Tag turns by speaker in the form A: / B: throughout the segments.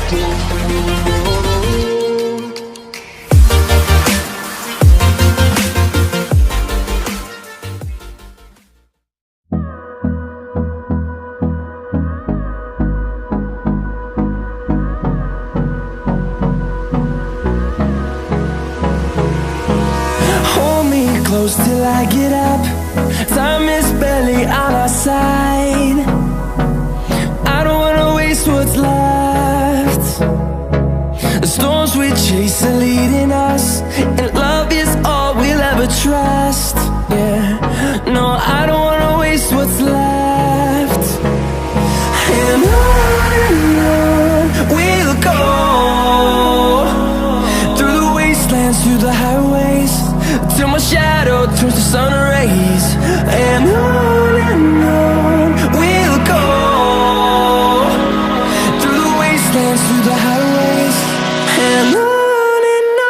A: Close till I get up. Time is barely on our side. I don't wanna waste what's left. The storms we chase are leading us, and love is all we'll ever trust. Yeah, no, I don't wanna waste what's left. And on we'll go, through the wastelands, through the highways, till my shadow turns to sun rays. And on we'll go, through the wastelands, through the highways, and on we'll go.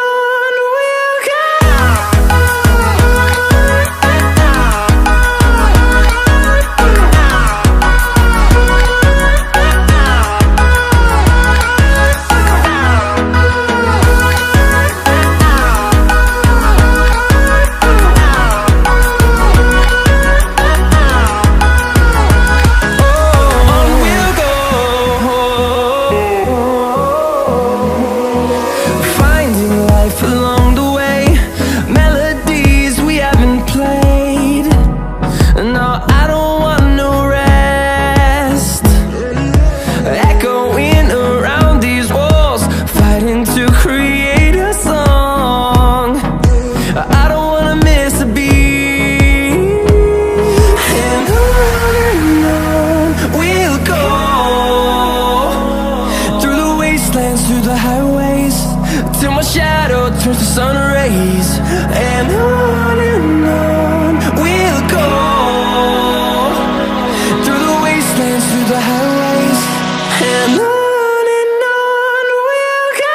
A: Through the highways, till my shadow turns to sun rays. And on we'll go, through the wastelands, through the highways, and on we'll go.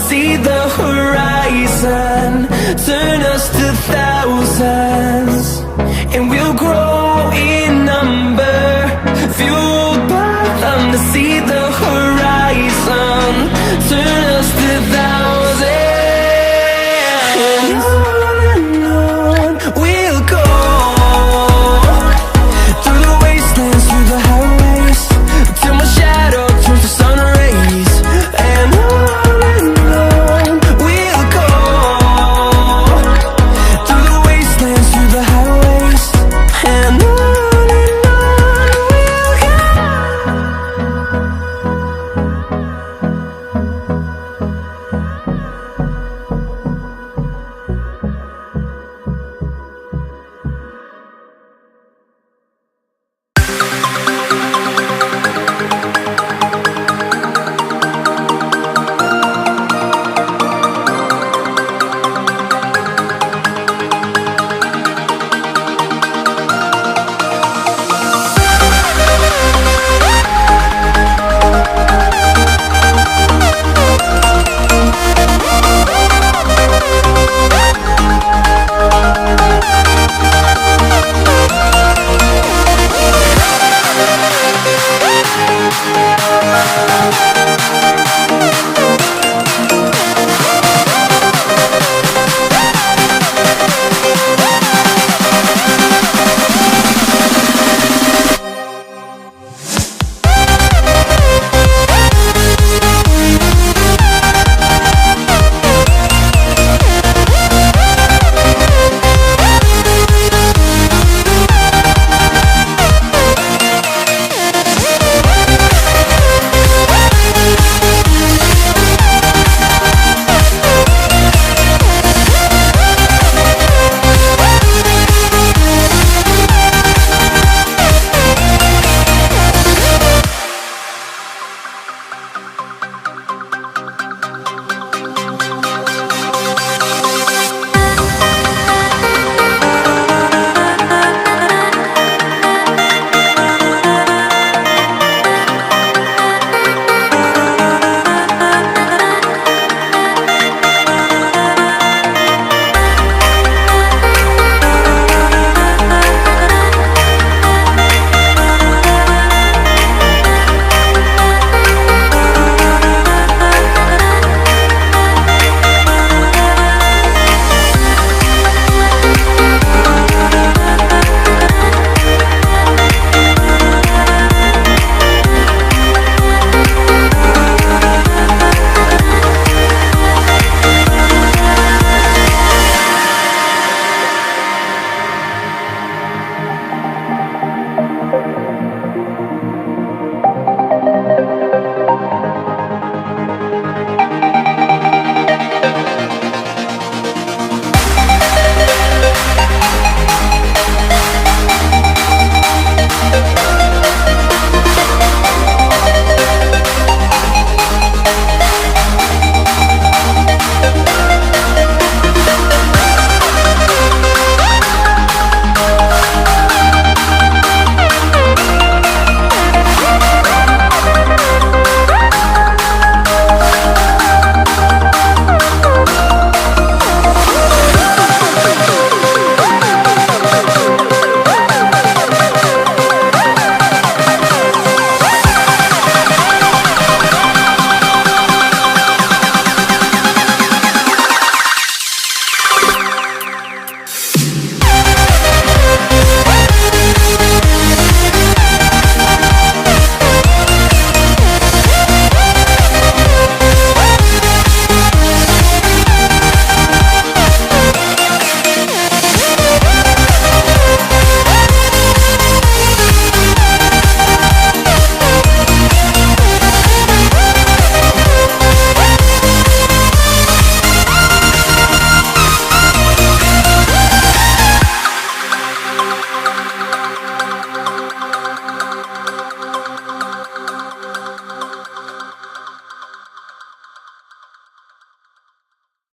A: See the horizon, turn us to thousands.